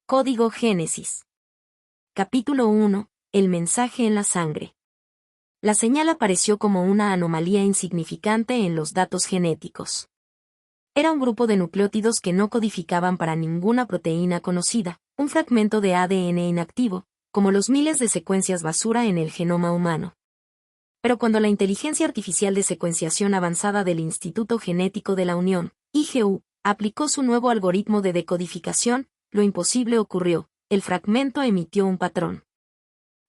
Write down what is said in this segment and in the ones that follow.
Código Génesis. Capítulo 1. El mensaje en la sangre. La señal apareció como una anomalía insignificante en los datos genéticos. Era un grupo de nucleótidos que no codificaban para ninguna proteína conocida, un fragmento de ADN inactivo, como los miles de secuencias basura en el genoma humano. Pero cuando la inteligencia artificial de secuenciación avanzada del Instituto Genético de la Unión, IGU, aplicó su nuevo algoritmo de decodificación, lo imposible ocurrió: el fragmento emitió un patrón.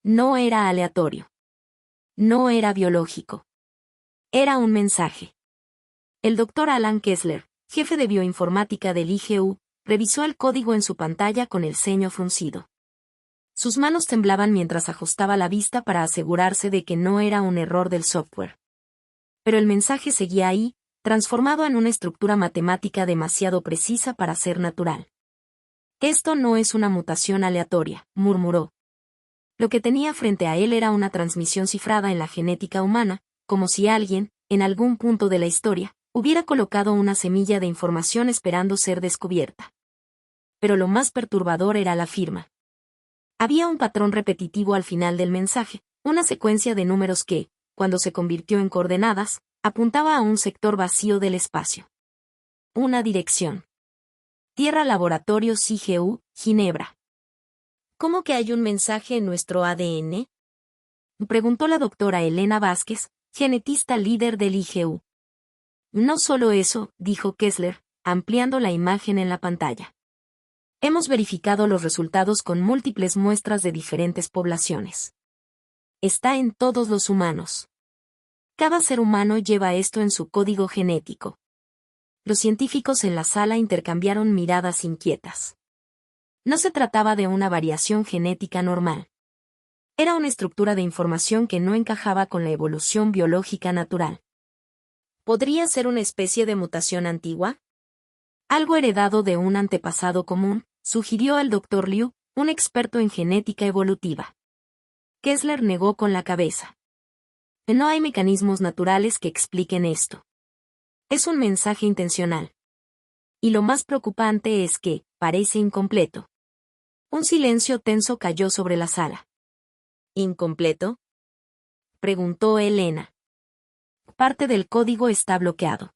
No era aleatorio. No era biológico. Era un mensaje. El Dr. Alan Kessler, jefe de bioinformática del IGU, revisó el código en su pantalla con el ceño fruncido. Sus manos temblaban mientras ajustaba la vista para asegurarse de que no era un error del software. Pero el mensaje seguía ahí, transformado en una estructura matemática demasiado precisa para ser natural. Esto no es una mutación aleatoria, murmuró. Lo que tenía frente a él era una transmisión cifrada en la genética humana, como si alguien, en algún punto de la historia, hubiera colocado una semilla de información esperando ser descubierta. Pero lo más perturbador era la firma. Había un patrón repetitivo al final del mensaje, una secuencia de números que, cuando se convirtió en coordenadas, apuntaba a un sector vacío del espacio. Una dirección. Tierra Laboratorios IGU, Ginebra. ¿Cómo que hay un mensaje en nuestro ADN? Preguntó la doctora Elena Vázquez, genetista líder del IGU. No solo eso, dijo Kessler, ampliando la imagen en la pantalla. Hemos verificado los resultados con múltiples muestras de diferentes poblaciones. Está en todos los humanos. Cada ser humano lleva esto en su código genético. Los científicos en la sala intercambiaron miradas inquietas. No se trataba de una variación genética normal. Era una estructura de información que no encajaba con la evolución biológica natural. ¿Podría ser una especie de mutación antigua? Algo heredado de un antepasado común, sugirió el Dr. Liu, un experto en genética evolutiva. Kessler negó con la cabeza. No hay mecanismos naturales que expliquen esto. Es un mensaje intencional. Y lo más preocupante es que, parece incompleto. Un silencio tenso cayó sobre la sala. ¿Incompleto?, preguntó Elena. Parte del código está bloqueado.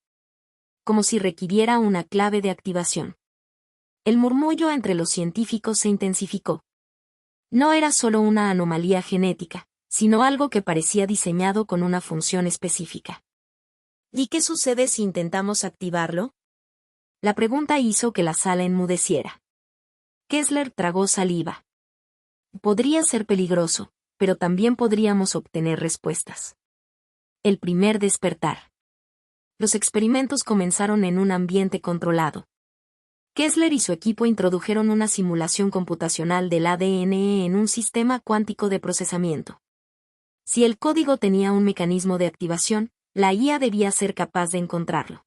Como si requiriera una clave de activación. El murmullo entre los científicos se intensificó. No era solo una anomalía genética, sino algo que parecía diseñado con una función específica. ¿Y qué sucede si intentamos activarlo? La pregunta hizo que la sala enmudeciera. Kessler tragó saliva. Podría ser peligroso, pero también podríamos obtener respuestas. El primer despertar. Los experimentos comenzaron en un ambiente controlado. Kessler y su equipo introdujeron una simulación computacional del ADN en un sistema cuántico de procesamiento. Si el código tenía un mecanismo de activación, la IA debía ser capaz de encontrarlo.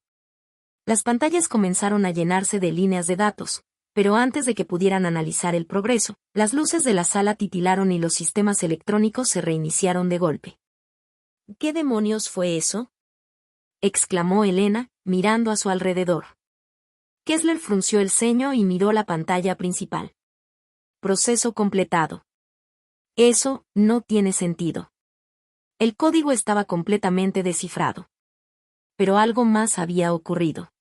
Las pantallas comenzaron a llenarse de líneas de datos, pero antes de que pudieran analizar el progreso, las luces de la sala titilaron y los sistemas electrónicos se reiniciaron de golpe. ¿Qué demonios fue eso?, exclamó Elena, mirando a su alrededor. Kessler frunció el ceño y miró la pantalla principal. Proceso completado. Eso no tiene sentido. El código estaba completamente descifrado. Pero algo más había ocurrido.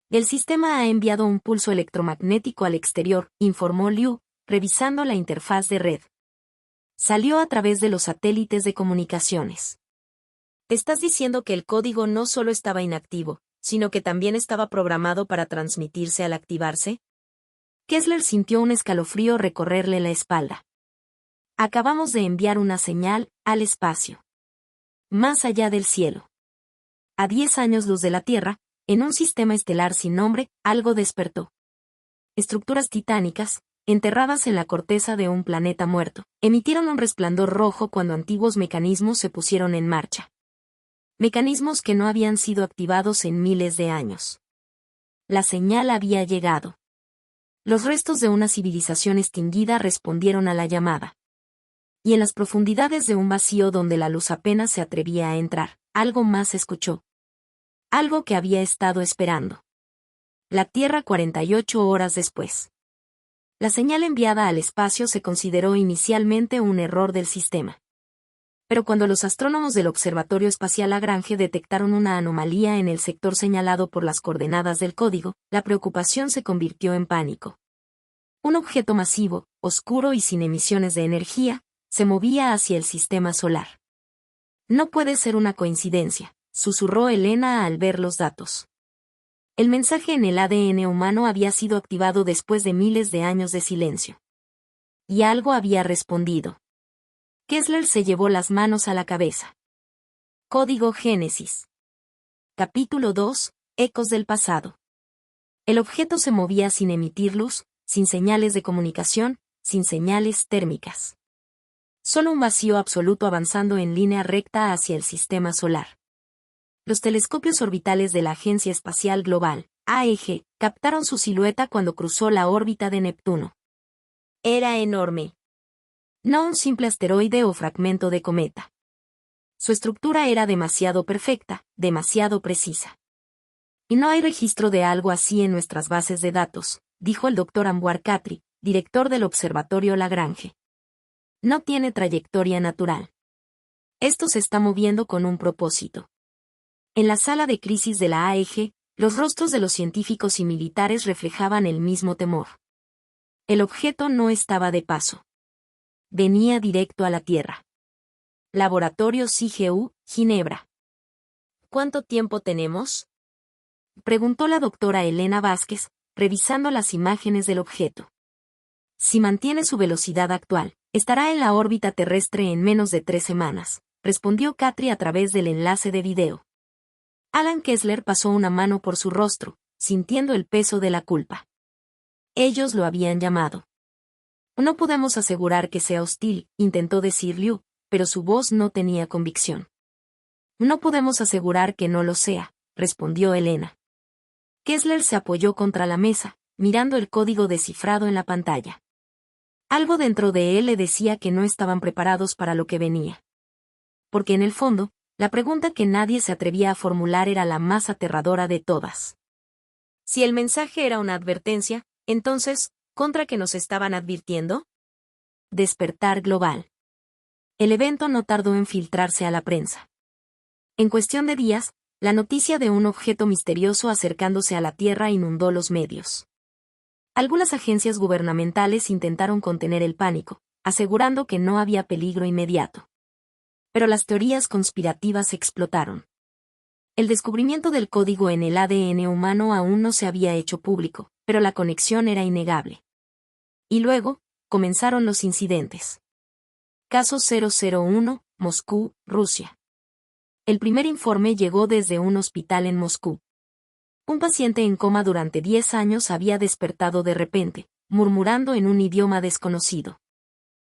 El sistema ha enviado un pulso electromagnético al exterior, informó Liu, revisando la interfaz de red. Salió a través de los satélites de comunicaciones. ¿Te estás diciendo que el código no solo estaba inactivo, sino que también estaba programado para transmitirse al activarse? Kessler sintió un escalofrío recorrerle la espalda. Acabamos de enviar una señal al espacio. Más allá del cielo. A 10 años luz de la Tierra, en un sistema estelar sin nombre, algo despertó. Estructuras titánicas, enterradas en la corteza de un planeta muerto, emitieron un resplandor rojo cuando antiguos mecanismos se pusieron en marcha. Mecanismos que no habían sido activados en miles de años. La señal había llegado. Los restos de una civilización extinguida respondieron a la llamada. Y en las profundidades de un vacío donde la luz apenas se atrevía a entrar, algo más escuchó. Algo que había estado esperando. La Tierra 48 horas después. La señal enviada al espacio se consideró inicialmente un error del sistema. Pero cuando los astrónomos del Observatorio Espacial Lagrange detectaron una anomalía en el sector señalado por las coordenadas del código, la preocupación se convirtió en pánico. Un objeto masivo, oscuro y sin emisiones de energía, se movía hacia el sistema solar. No puede ser una coincidencia, susurró Elena al ver los datos. El mensaje en el ADN humano había sido activado después de miles de años de silencio. Y algo había respondido. Kessler se llevó las manos a la cabeza. Código Génesis. Capítulo 2. Ecos del pasado. El objeto se movía sin emitir luz, sin señales de comunicación, sin señales térmicas. Solo un vacío absoluto avanzando en línea recta hacia el sistema solar. Los telescopios orbitales de la Agencia Espacial Global, AEG, captaron su silueta cuando cruzó la órbita de Neptuno. Era enorme. No un simple asteroide o fragmento de cometa. Su estructura era demasiado perfecta, demasiado precisa. Y no hay registro de algo así en nuestras bases de datos, dijo el Dr. Anwar Khatri, director del Observatorio Lagrange. No tiene trayectoria natural. Esto se está moviendo con un propósito. En la sala de crisis de la AEG, los rostros de los científicos y militares reflejaban el mismo temor. El objeto no estaba de paso. Venía directo a la Tierra. Laboratorio CGU, Ginebra. ¿Cuánto tiempo tenemos?, preguntó la doctora Elena Vázquez, revisando las imágenes del objeto. Si mantiene su velocidad actual, estará en la órbita terrestre en menos de 3 semanas, respondió Khatri a través del enlace de video. Alan Kessler pasó una mano por su rostro, sintiendo el peso de la culpa. Ellos lo habían llamado. No podemos asegurar que sea hostil, intentó decir Liu, pero su voz no tenía convicción. No podemos asegurar que no lo sea, respondió Elena. Kessler se apoyó contra la mesa, mirando el código descifrado en la pantalla. Algo dentro de él le decía que no estaban preparados para lo que venía. Porque en el fondo, la pregunta que nadie se atrevía a formular era la más aterradora de todas. Si el mensaje era una advertencia, entonces, ¿contra qué nos estaban advirtiendo? Despertar global. El evento no tardó en filtrarse a la prensa. En cuestión de días, la noticia de un objeto misterioso acercándose a la Tierra inundó los medios. Algunas agencias gubernamentales intentaron contener el pánico, asegurando que no había peligro inmediato. Pero las teorías conspirativas explotaron. El descubrimiento del código en el ADN humano aún no se había hecho público, pero la conexión era innegable. Y luego, comenzaron los incidentes. Caso 001, Moscú, Rusia. El primer informe llegó desde un hospital en Moscú. Un paciente en coma durante 10 años había despertado de repente, murmurando en un idioma desconocido.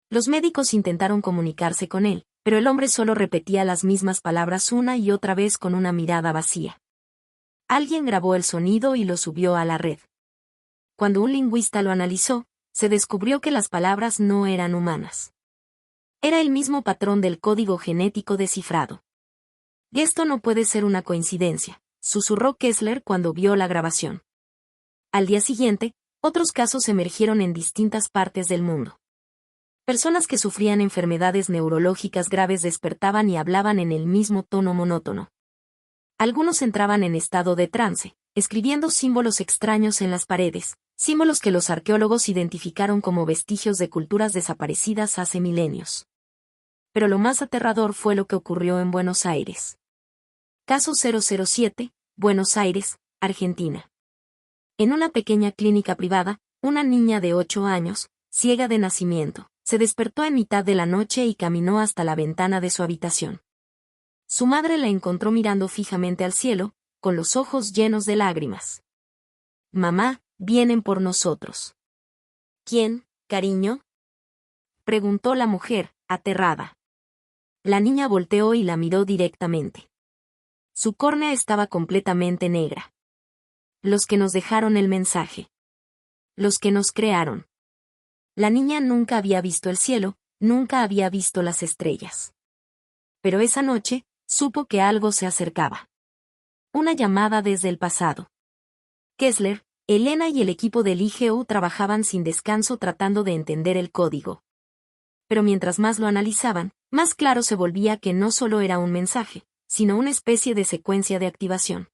Los médicos intentaron comunicarse con él, pero el hombre solo repetía las mismas palabras una y otra vez con una mirada vacía. Alguien grabó el sonido y lo subió a la red. Cuando un lingüista lo analizó, se descubrió que las palabras no eran humanas. Era el mismo patrón del código genético descifrado. Y esto no puede ser una coincidencia, susurró Kessler cuando vio la grabación. Al día siguiente, otros casos emergieron en distintas partes del mundo. Personas que sufrían enfermedades neurológicas graves despertaban y hablaban en el mismo tono monótono. Algunos entraban en estado de trance, escribiendo símbolos extraños en las paredes, símbolos que los arqueólogos identificaron como vestigios de culturas desaparecidas hace milenios. Pero lo más aterrador fue lo que ocurrió en Buenos Aires. Caso 007, Buenos Aires, Argentina. En una pequeña clínica privada, una niña de 8 años, ciega de nacimiento, se despertó en mitad de la noche y caminó hasta la ventana de su habitación. Su madre la encontró mirando fijamente al cielo, con los ojos llenos de lágrimas. «Mamá, vienen por nosotros». «¿Quién, cariño?», preguntó la mujer, aterrada. La niña volteó y la miró directamente. Su córnea estaba completamente negra. «Los que nos dejaron el mensaje. Los que nos crearon». La niña nunca había visto el cielo, nunca había visto las estrellas. Pero esa noche, supo que algo se acercaba. Una llamada desde el pasado. Kessler, Elena y el equipo del IGU trabajaban sin descanso tratando de entender el código. Pero mientras más lo analizaban, más claro se volvía que no solo era un mensaje, sino una especie de secuencia de activación.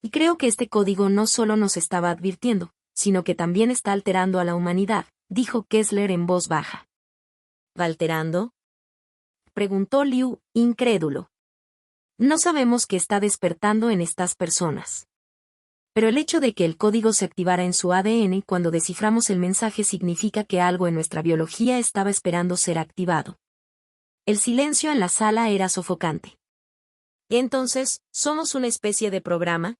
Y creo que este código no solo nos estaba advirtiendo, sino que también está alterando a la humanidad, dijo Kessler en voz baja. ¿Va alterando? Preguntó Liu, incrédulo. No sabemos qué está despertando en estas personas. Pero el hecho de que el código se activara en su ADN cuando desciframos el mensaje significa que algo en nuestra biología estaba esperando ser activado. El silencio en la sala era sofocante. ¿Entonces, somos una especie de programa?,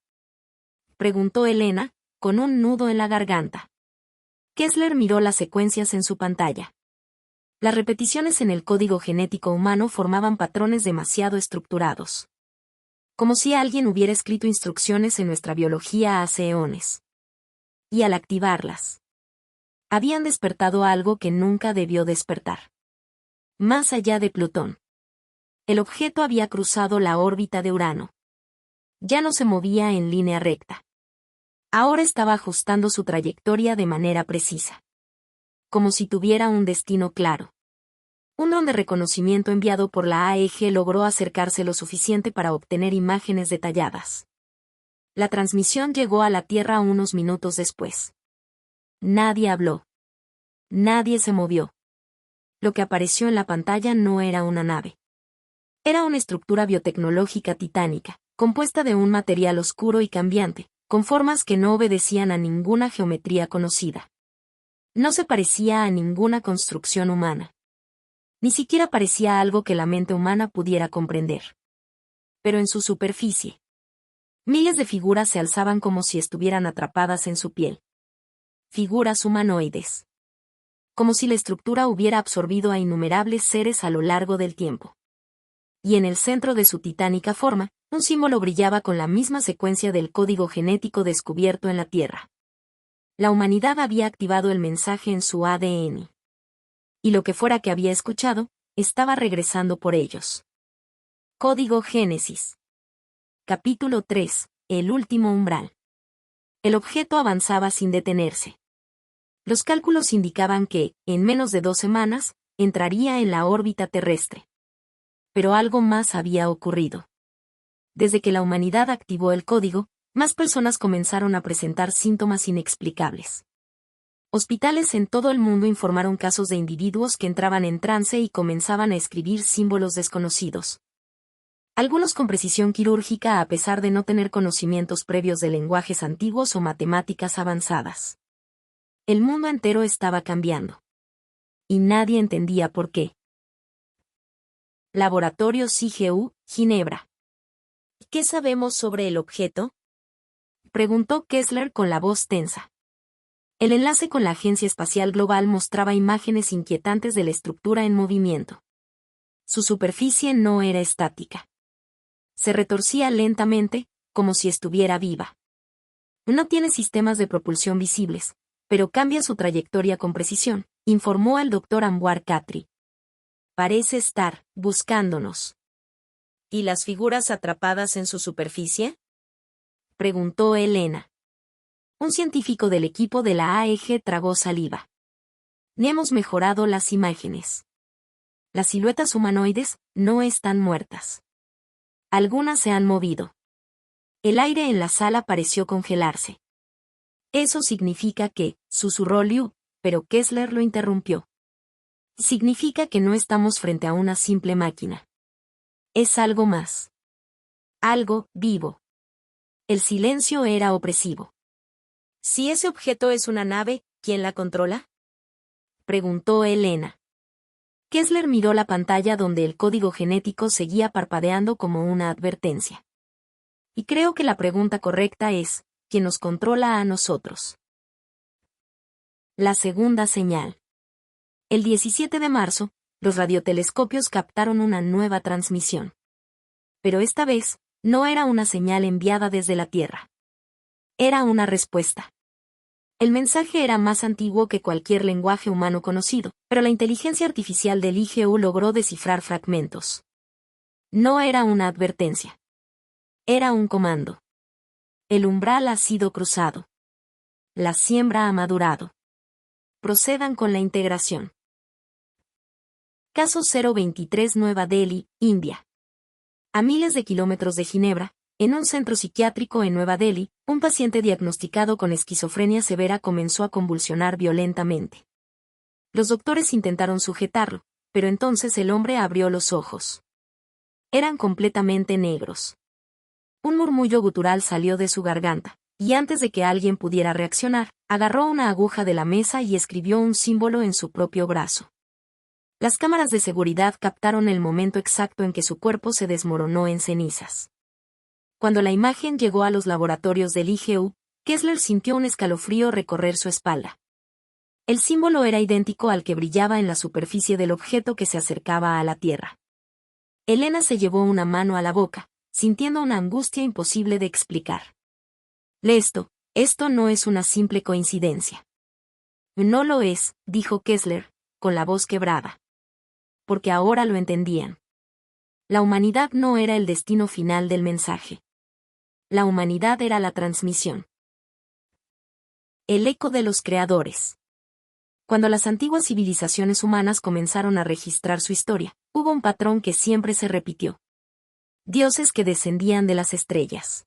preguntó Elena, con un nudo en la garganta. Kessler miró las secuencias en su pantalla. Las repeticiones en el código genético humano formaban patrones demasiado estructurados. Como si alguien hubiera escrito instrucciones en nuestra biología hace eones. Y al activarlas, habían despertado algo que nunca debió despertar. Más allá de Plutón. El objeto había cruzado la órbita de Urano. Ya no se movía en línea recta. Ahora estaba ajustando su trayectoria de manera precisa. Como si tuviera un destino claro. Un dron de reconocimiento enviado por la AEG logró acercarse lo suficiente para obtener imágenes detalladas. La transmisión llegó a la Tierra unos minutos después. Nadie habló. Nadie se movió. Lo que apareció en la pantalla no era una nave. Era una estructura biotecnológica titánica, compuesta de un material oscuro y cambiante, con formas que no obedecían a ninguna geometría conocida. No se parecía a ninguna construcción humana. Ni siquiera parecía algo que la mente humana pudiera comprender. Pero en su superficie, miles de figuras se alzaban como si estuvieran atrapadas en su piel. Figuras humanoides. Como si la estructura hubiera absorbido a innumerables seres a lo largo del tiempo. Y en el centro de su titánica forma, un símbolo brillaba con la misma secuencia del código genético descubierto en la Tierra. La humanidad había activado el mensaje en su ADN. Y lo que fuera que había escuchado, estaba regresando por ellos. Código Génesis. Capítulo 3. El último umbral. El objeto avanzaba sin detenerse. Los cálculos indicaban que, en menos de 2 semanas, entraría en la órbita terrestre. Pero algo más había ocurrido. Desde que la humanidad activó el código, más personas comenzaron a presentar síntomas inexplicables. Hospitales en todo el mundo informaron casos de individuos que entraban en trance y comenzaban a escribir símbolos desconocidos. Algunos con precisión quirúrgica a pesar de no tener conocimientos previos de lenguajes antiguos o matemáticas avanzadas. El mundo entero estaba cambiando. Y nadie entendía por qué. Laboratorio CIGEU, Ginebra. ¿Qué sabemos sobre el objeto?, preguntó Kessler con la voz tensa. El enlace con la Agencia Espacial Global mostraba imágenes inquietantes de la estructura en movimiento. Su superficie no era estática. Se retorcía lentamente, como si estuviera viva. No tiene sistemas de propulsión visibles, pero cambia su trayectoria con precisión, informó el Dr. Anwar Khatri. Parece estar buscándonos. ¿Y las figuras atrapadas en su superficie?, preguntó Elena. Un científico del equipo de la AEG tragó saliva. Ni hemos mejorado las imágenes. Las siluetas humanoides no están muertas. Algunas se han movido. El aire en la sala pareció congelarse. Eso significa que, susurró Liu, pero Kessler lo interrumpió. Significa que no estamos frente a una simple máquina. Es algo más. Algo vivo. El silencio era opresivo. Si ese objeto es una nave, ¿quién la controla?, preguntó Elena. Kessler miró la pantalla donde el código genético seguía parpadeando como una advertencia. Y creo que la pregunta correcta es, ¿quién nos controla a nosotros? La segunda señal. El 17 de marzo, los radiotelescopios captaron una nueva transmisión. Pero esta vez, no era una señal enviada desde la Tierra. Era una respuesta. El mensaje era más antiguo que cualquier lenguaje humano conocido, pero la inteligencia artificial del IGU logró descifrar fragmentos. No era una advertencia. Era un comando. El umbral ha sido cruzado. La siembra ha madurado. Procedan con la integración. Caso 023 Nueva Delhi, India. A miles de kilómetros de Ginebra, en un centro psiquiátrico en Nueva Delhi, un paciente diagnosticado con esquizofrenia severa comenzó a convulsionar violentamente. Los doctores intentaron sujetarlo, pero entonces el hombre abrió los ojos. Eran completamente negros. Un murmullo gutural salió de su garganta, y antes de que alguien pudiera reaccionar, agarró una aguja de la mesa y escribió un símbolo en su propio brazo. Las cámaras de seguridad captaron el momento exacto en que su cuerpo se desmoronó en cenizas. Cuando la imagen llegó a los laboratorios del IGU, Kessler sintió un escalofrío recorrer su espalda. El símbolo era idéntico al que brillaba en la superficie del objeto que se acercaba a la Tierra. Elena se llevó una mano a la boca, sintiendo una angustia imposible de explicar. Esto no es una simple coincidencia. No lo es, dijo Kessler, con la voz quebrada. Porque ahora lo entendían. La humanidad no era el destino final del mensaje. La humanidad era la transmisión. El eco de los creadores. Cuando las antiguas civilizaciones humanas comenzaron a registrar su historia, hubo un patrón que siempre se repitió. Dioses que descendían de las estrellas.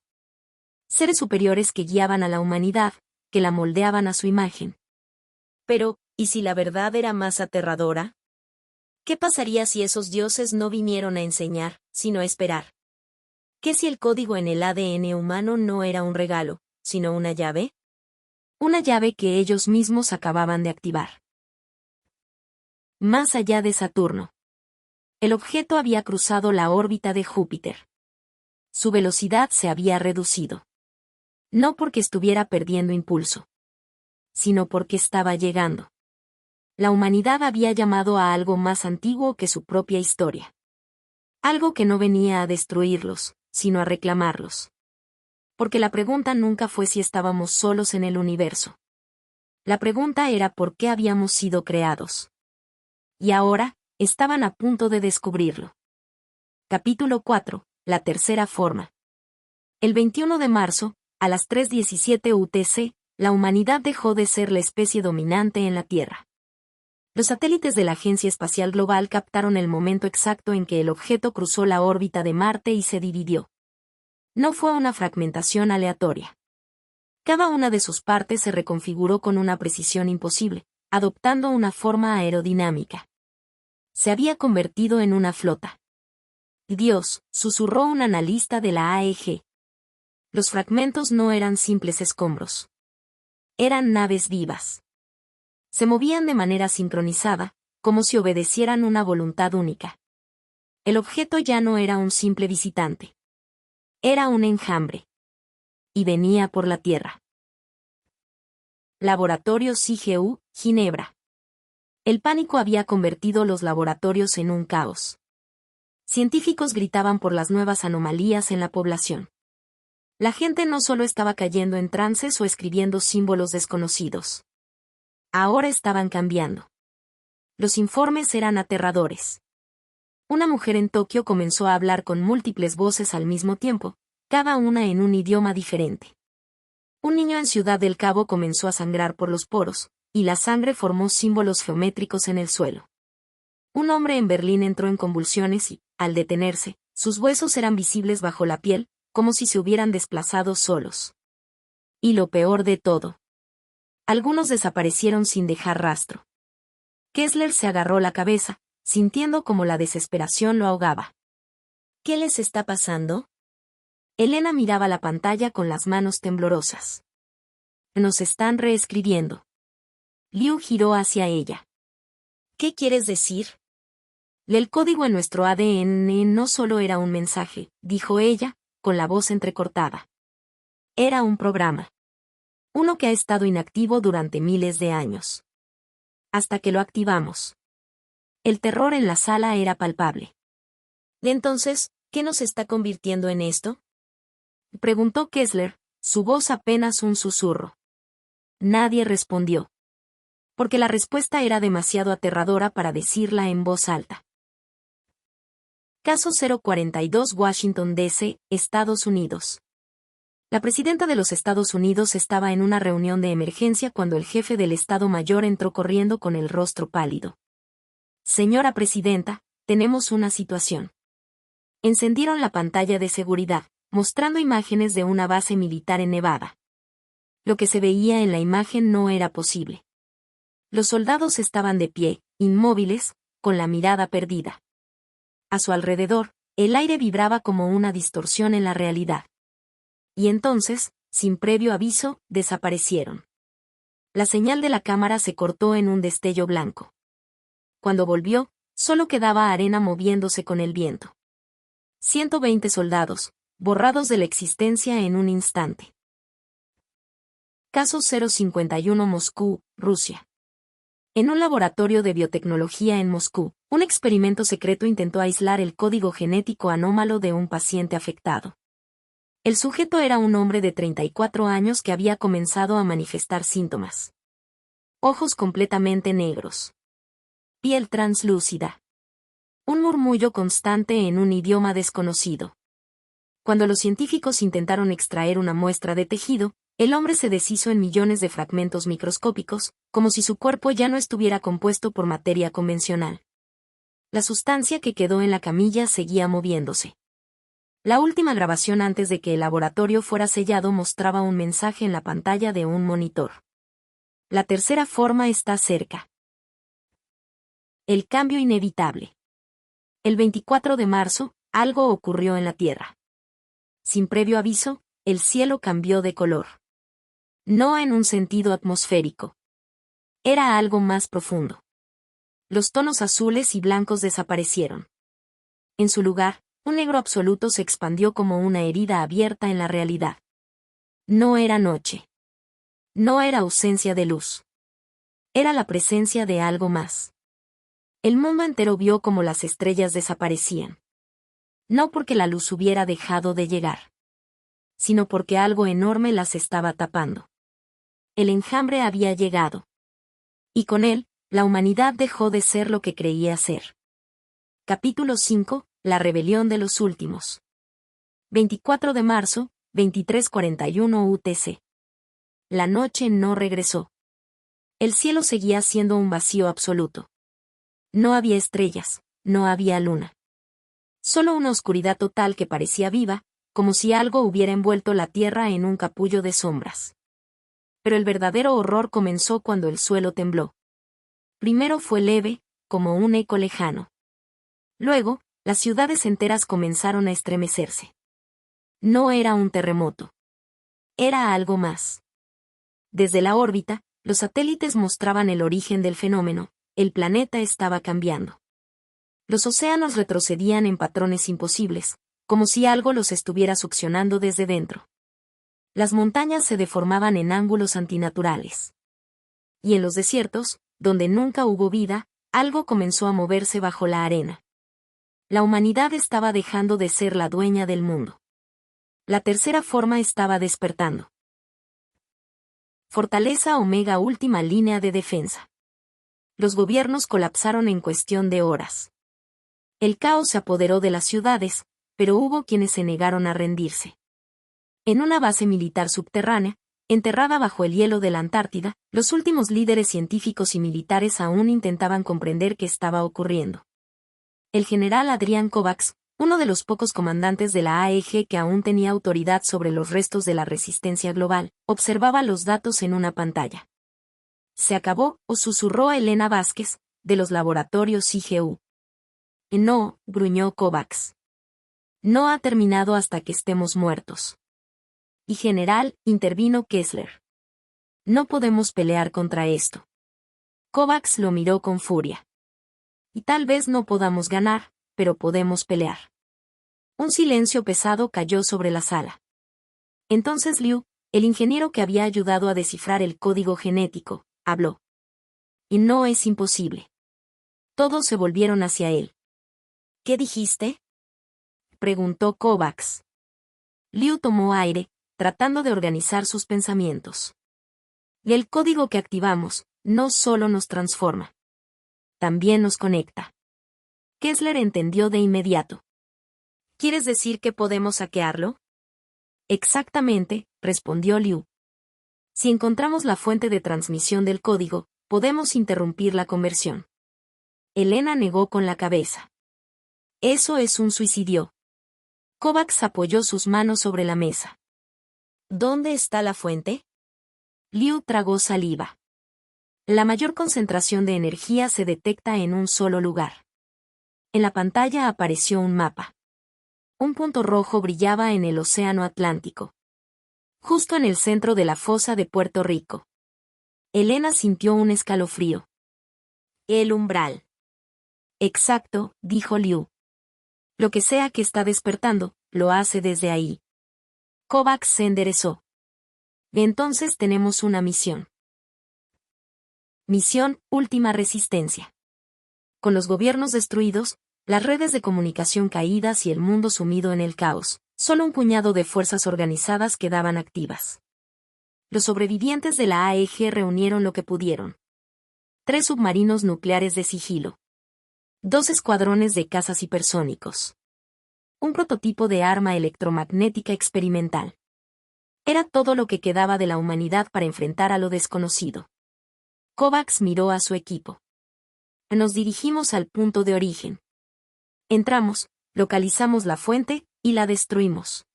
Seres superiores que guiaban a la humanidad, que la moldeaban a su imagen. Pero, ¿y si la verdad era más aterradora? ¿Qué pasaría si esos dioses no vinieron a enseñar, sino a esperar? ¿Qué si el código en el ADN humano no era un regalo, sino una llave? Una llave que ellos mismos acababan de activar. Más allá de Saturno. El objeto había cruzado la órbita de Júpiter. Su velocidad se había reducido. No porque estuviera perdiendo impulso, sino porque estaba llegando. La humanidad había llamado a algo más antiguo que su propia historia. Algo que no venía a destruirlos, sino a reclamarlos. Porque la pregunta nunca fue si estábamos solos en el universo. La pregunta era por qué habíamos sido creados. Y ahora, estaban a punto de descubrirlo. Capítulo 4. La tercera forma. El 21 de marzo, a las 3:17 UTC, la humanidad dejó de ser la especie dominante en la Tierra. Los satélites de la Agencia Espacial Global captaron el momento exacto en que el objeto cruzó la órbita de Marte y se dividió. No fue una fragmentación aleatoria. Cada una de sus partes se reconfiguró con una precisión imposible, adoptando una forma aerodinámica. Se había convertido en una flota. Dios, susurró un analista de la AEG. Los fragmentos no eran simples escombros. Eran naves vivas. Se movían de manera sincronizada, como si obedecieran una voluntad única. El objeto ya no era un simple visitante. Era un enjambre. Y venía por la Tierra. Laboratorios IGU, Ginebra. El pánico había convertido los laboratorios en un caos. Científicos gritaban por las nuevas anomalías en la población. La gente no solo estaba cayendo en trances o escribiendo símbolos desconocidos. Ahora estaban cambiando. Los informes eran aterradores. Una mujer en Tokio comenzó a hablar con múltiples voces al mismo tiempo, cada una en un idioma diferente. Un niño en Ciudad del Cabo comenzó a sangrar por los poros, y la sangre formó símbolos geométricos en el suelo. Un hombre en Berlín entró en convulsiones y, al detenerse, sus huesos eran visibles bajo la piel, como si se hubieran desplazado solos. Y lo peor de todo. Algunos desaparecieron sin dejar rastro. Kessler se agarró la cabeza, sintiendo como la desesperación lo ahogaba. ¿Qué les está pasando? Elena miraba la pantalla con las manos temblorosas. Nos están reescribiendo. Liu giró hacia ella. ¿Qué quieres decir? El código en nuestro ADN no solo era un mensaje, dijo ella, con la voz entrecortada. Era un programa. Uno que ha estado inactivo durante miles de años. Hasta que lo activamos. El terror en la sala era palpable. Entonces, ¿qué nos está convirtiendo en esto? Preguntó Kessler, su voz apenas un susurro. Nadie respondió. Porque la respuesta era demasiado aterradora para decirla en voz alta. Caso 042 Washington, D.C., Estados Unidos. La presidenta de los Estados Unidos estaba en una reunión de emergencia cuando el jefe del Estado Mayor entró corriendo con el rostro pálido. Señora presidenta, tenemos una situación. Encendieron la pantalla de seguridad, mostrando imágenes de una base militar en Nevada. Lo que se veía en la imagen no era posible. Los soldados estaban de pie, inmóviles, con la mirada perdida. A su alrededor, el aire vibraba como una distorsión en la realidad. Y entonces, sin previo aviso, desaparecieron. La señal de la cámara se cortó en un destello blanco. Cuando volvió, solo quedaba arena moviéndose con el viento. 120 soldados, borrados de la existencia en un instante. Caso 051 Moscú, Rusia. En un laboratorio de biotecnología en Moscú, un experimento secreto intentó aislar el código genético anómalo de un paciente afectado. El sujeto era un hombre de 34 años que había comenzado a manifestar síntomas. Ojos completamente negros. Piel translúcida. Un murmullo constante en un idioma desconocido. Cuando los científicos intentaron extraer una muestra de tejido, el hombre se deshizo en millones de fragmentos microscópicos, como si su cuerpo ya no estuviera compuesto por materia convencional. La sustancia que quedó en la camilla seguía moviéndose. La última grabación antes de que el laboratorio fuera sellado mostraba un mensaje en la pantalla de un monitor. La tercera forma está cerca. El cambio inevitable. El 24 de marzo, algo ocurrió en la Tierra. Sin previo aviso, el cielo cambió de color. No en un sentido atmosférico. Era algo más profundo. Los tonos azules y blancos desaparecieron. En su lugar, un negro absoluto se expandió como una herida abierta en la realidad. No era noche. No era ausencia de luz. Era la presencia de algo más. El mundo entero vio cómo las estrellas desaparecían. No porque la luz hubiera dejado de llegar, sino porque algo enorme las estaba tapando. El enjambre había llegado. Y con él, la humanidad dejó de ser lo que creía ser. Capítulo 5. La rebelión de los últimos. 24 de marzo, 23:41 UTC. La noche no regresó. El cielo seguía siendo un vacío absoluto. No había estrellas, no había luna. Solo una oscuridad total que parecía viva, como si algo hubiera envuelto la tierra en un capullo de sombras. Pero el verdadero horror comenzó cuando el suelo tembló. Primero fue leve, como un eco lejano. Luego, las ciudades enteras comenzaron a estremecerse. No era un terremoto. Era algo más. Desde la órbita, los satélites mostraban el origen del fenómeno, el planeta estaba cambiando. Los océanos retrocedían en patrones imposibles, como si algo los estuviera succionando desde dentro. Las montañas se deformaban en ángulos antinaturales. Y en los desiertos, donde nunca hubo vida, algo comenzó a moverse bajo la arena. La humanidad estaba dejando de ser la dueña del mundo. La tercera forma estaba despertando. Fortaleza Omega, última línea de defensa. Los gobiernos colapsaron en cuestión de horas. El caos se apoderó de las ciudades, pero hubo quienes se negaron a rendirse. En una base militar subterránea, enterrada bajo el hielo de la Antártida, los últimos líderes científicos y militares aún intentaban comprender qué estaba ocurriendo. El general Adrián Kovacs, uno de los pocos comandantes de la AEG que aún tenía autoridad sobre los restos de la resistencia global, observaba los datos en una pantalla. Se acabó, o susurró a Elena Vázquez, de los laboratorios IGU. No, gruñó Kovacs. No ha terminado hasta que estemos muertos. Y general, intervino Kessler. No podemos pelear contra esto. Kovacs lo miró con furia. Y tal vez no podamos ganar, pero podemos pelear. Un silencio pesado cayó sobre la sala. Entonces Liu, el ingeniero que había ayudado a descifrar el código genético, habló. Y no es imposible. Todos se volvieron hacia él. ¿Qué dijiste?, preguntó Kovacs. Liu tomó aire, tratando de organizar sus pensamientos. Y el código que activamos, no solo nos transforma. También nos conecta. Kessler entendió de inmediato. ¿Quieres decir que podemos hackearlo? Exactamente, respondió Liu. Si encontramos la fuente de transmisión del código, podemos interrumpir la conversión. Elena negó con la cabeza. Eso es un suicidio. Kovacs apoyó sus manos sobre la mesa. ¿Dónde está la fuente? Liu tragó saliva. La mayor concentración de energía se detecta en un solo lugar. En la pantalla apareció un mapa. Un punto rojo brillaba en el Océano Atlántico. Justo en el centro de la fosa de Puerto Rico. Elena sintió un escalofrío. El umbral. Exacto, dijo Liu. Lo que sea que está despertando, lo hace desde ahí. Kovacs se enderezó. Entonces tenemos una misión. Misión, última resistencia. Con los gobiernos destruidos, las redes de comunicación caídas y el mundo sumido en el caos, solo un puñado de fuerzas organizadas quedaban activas. Los sobrevivientes de la AEG reunieron lo que pudieron. 3 submarinos nucleares de sigilo. 2 escuadrones de cazas hipersónicos. Un prototipo de arma electromagnética experimental. Era todo lo que quedaba de la humanidad para enfrentar a lo desconocido. Kovacs miró a su equipo. Nos dirigimos al punto de origen. Entramos, localizamos la fuente, y la destruimos.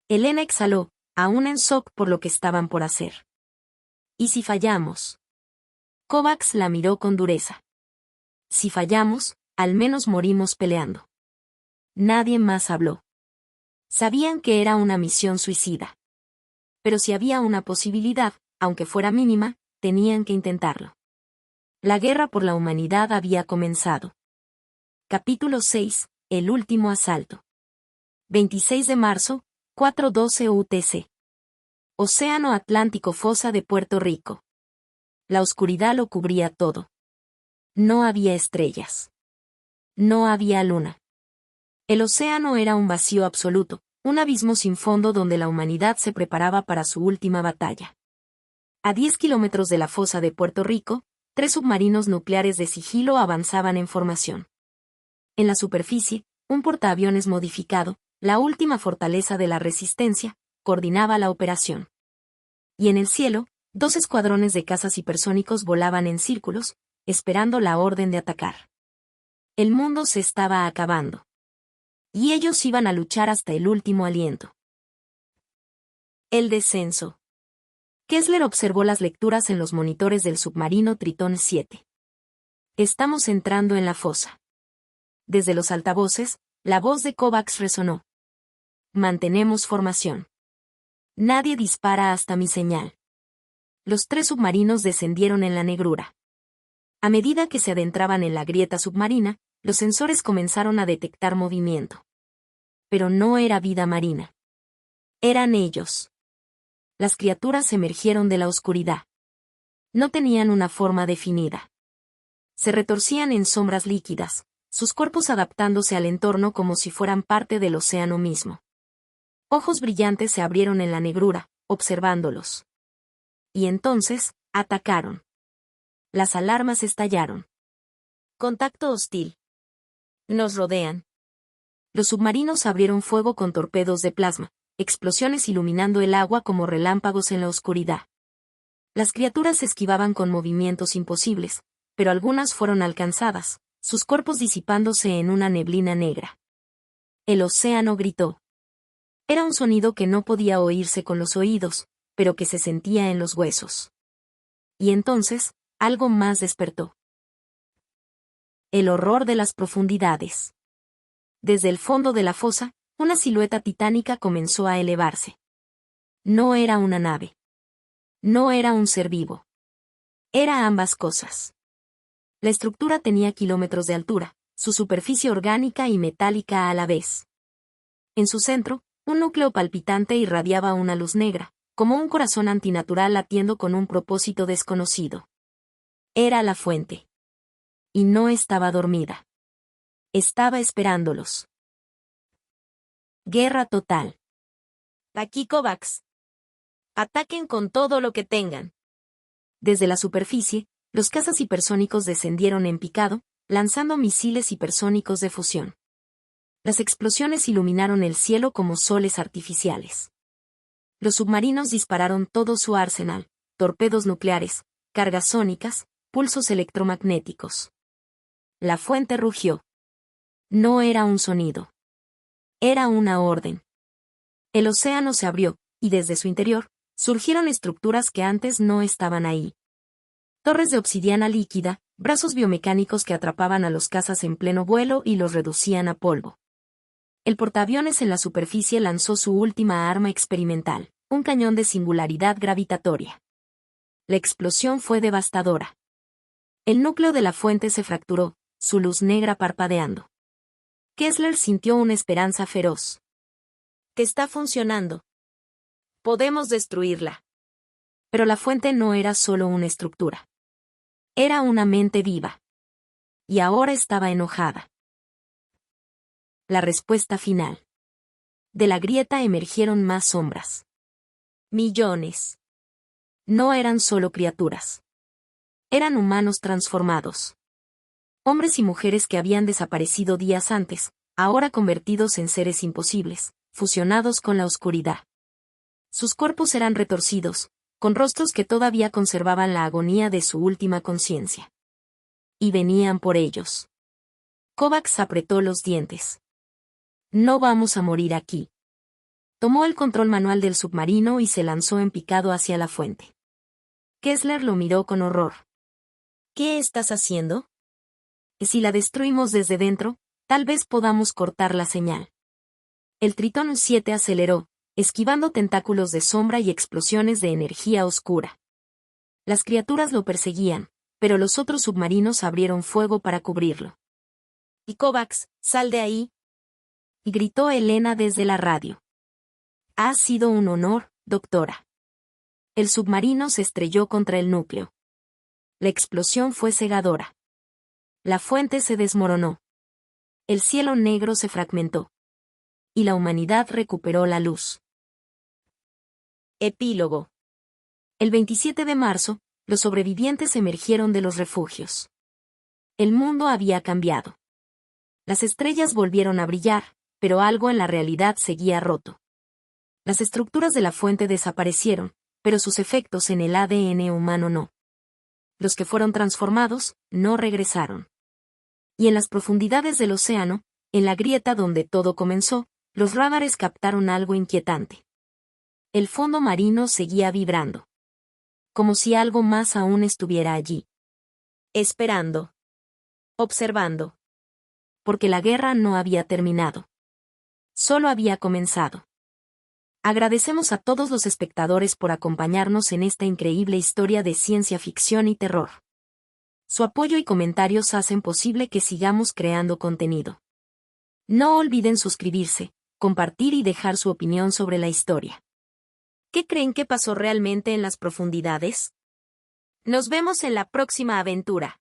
Elena exhaló, aún en shock por lo que estaban por hacer. ¿Y si fallamos? Kovacs la miró con dureza. Si fallamos, al menos morimos peleando. Nadie más habló. Sabían que era una misión suicida. Pero si había una posibilidad, aunque fuera mínima, tenían que intentarlo. La guerra por la humanidad había comenzado. Capítulo 6. El último asalto. 26 de marzo, 4:12 UTC. Océano Atlántico, fosa de Puerto Rico. La oscuridad lo cubría todo. No había estrellas. No había luna. El océano era un vacío absoluto, un abismo sin fondo donde la humanidad se preparaba para su última batalla. A 10 kilómetros de la fosa de Puerto Rico, 3 submarinos nucleares de sigilo avanzaban en formación. En la superficie, un portaaviones modificado, la última fortaleza de la resistencia, coordinaba la operación. Y en el cielo, 2 escuadrones de cazas hipersónicos volaban en círculos, esperando la orden de atacar. El mundo se estaba acabando. Y ellos iban a luchar hasta el último aliento. El descenso. Kessler observó las lecturas en los monitores del submarino Tritón 7. Estamos entrando en la fosa. Desde los altavoces, la voz de Kovacs resonó. Mantenemos formación. Nadie dispara hasta mi señal. Los 3 submarinos descendieron en la negrura. A medida que se adentraban en la grieta submarina, los sensores comenzaron a detectar movimiento. Pero no era vida marina. Eran ellos. Las criaturas emergieron de la oscuridad. No tenían una forma definida. Se retorcían en sombras líquidas, sus cuerpos adaptándose al entorno como si fueran parte del océano mismo. Ojos brillantes se abrieron en la negrura, observándolos. Y entonces, atacaron. Las alarmas estallaron. Contacto hostil. Nos rodean. Los submarinos abrieron fuego con torpedos de plasma, explosiones iluminando el agua como relámpagos en la oscuridad. Las criaturas se esquivaban con movimientos imposibles, pero algunas fueron alcanzadas, sus cuerpos disipándose en una neblina negra. El océano gritó. Era un sonido que no podía oírse con los oídos, pero que se sentía en los huesos. Y entonces, algo más despertó. El horror de las profundidades. Desde el fondo de la fosa, una silueta titánica comenzó a elevarse. No era una nave. No era un ser vivo. Era ambas cosas. La estructura tenía kilómetros de altura, su superficie orgánica y metálica a la vez. En su centro, un núcleo palpitante irradiaba una luz negra, como un corazón antinatural latiendo con un propósito desconocido. Era la fuente. Y no estaba dormida. Estaba esperándolos. Guerra total. Aquí Kovacs. Ataquen con todo lo que tengan. Desde la superficie, los cazas hipersónicos descendieron en picado, lanzando misiles hipersónicos de fusión. Las explosiones iluminaron el cielo como soles artificiales. Los submarinos dispararon todo su arsenal: torpedos nucleares, cargas sónicas, pulsos electromagnéticos. La fuente rugió. No era un sonido. Era una orden. El océano se abrió, y desde su interior, surgieron estructuras que antes no estaban ahí. Torres de obsidiana líquida, brazos biomecánicos que atrapaban a los cazas en pleno vuelo y los reducían a polvo. El portaaviones en la superficie lanzó su última arma experimental, un cañón de singularidad gravitatoria. La explosión fue devastadora. El núcleo de la fuente se fracturó, su luz negra parpadeando. Kessler sintió una esperanza feroz. «Que está funcionando. Podemos destruirla». Pero la fuente no era solo una estructura. Era una mente viva. Y ahora estaba enojada. La respuesta final. De la grieta emergieron más sombras. Millones. No eran solo criaturas. Eran humanos transformados. Hombres y mujeres que habían desaparecido días antes, ahora convertidos en seres imposibles, fusionados con la oscuridad. Sus cuerpos eran retorcidos, con rostros que todavía conservaban la agonía de su última conciencia. Y venían por ellos. Kovacs apretó los dientes. «No vamos a morir aquí». Tomó el control manual del submarino y se lanzó en picado hacia la fuente. Kessler lo miró con horror. «¿Qué estás haciendo?» «Si la destruimos desde dentro, tal vez podamos cortar la señal». El Tritón 7 aceleró, esquivando tentáculos de sombra y explosiones de energía oscura. Las criaturas lo perseguían, pero los otros submarinos abrieron fuego para cubrirlo. «Y Kovacs, sal de ahí», gritó Elena desde la radio. «Ha sido un honor, doctora». El submarino se estrelló contra el núcleo. La explosión fue cegadora. La fuente se desmoronó. El cielo negro se fragmentó. Y la humanidad recuperó la luz. Epílogo. El 27 de marzo, los sobrevivientes emergieron de los refugios. El mundo había cambiado. Las estrellas volvieron a brillar, pero algo en la realidad seguía roto. Las estructuras de la fuente desaparecieron, pero sus efectos en el ADN humano no. Los que fueron transformados, no regresaron. Y en las profundidades del océano, en la grieta donde todo comenzó, los radares captaron algo inquietante. El fondo marino seguía vibrando. Como si algo más aún estuviera allí. Esperando. Observando. Porque la guerra no había terminado. Solo había comenzado. Agradecemos a todos los espectadores por acompañarnos en esta increíble historia de ciencia ficción y terror. Su apoyo y comentarios hacen posible que sigamos creando contenido. No olviden suscribirse, compartir y dejar su opinión sobre la historia. ¿Qué creen que pasó realmente en las profundidades? Nos vemos en la próxima aventura.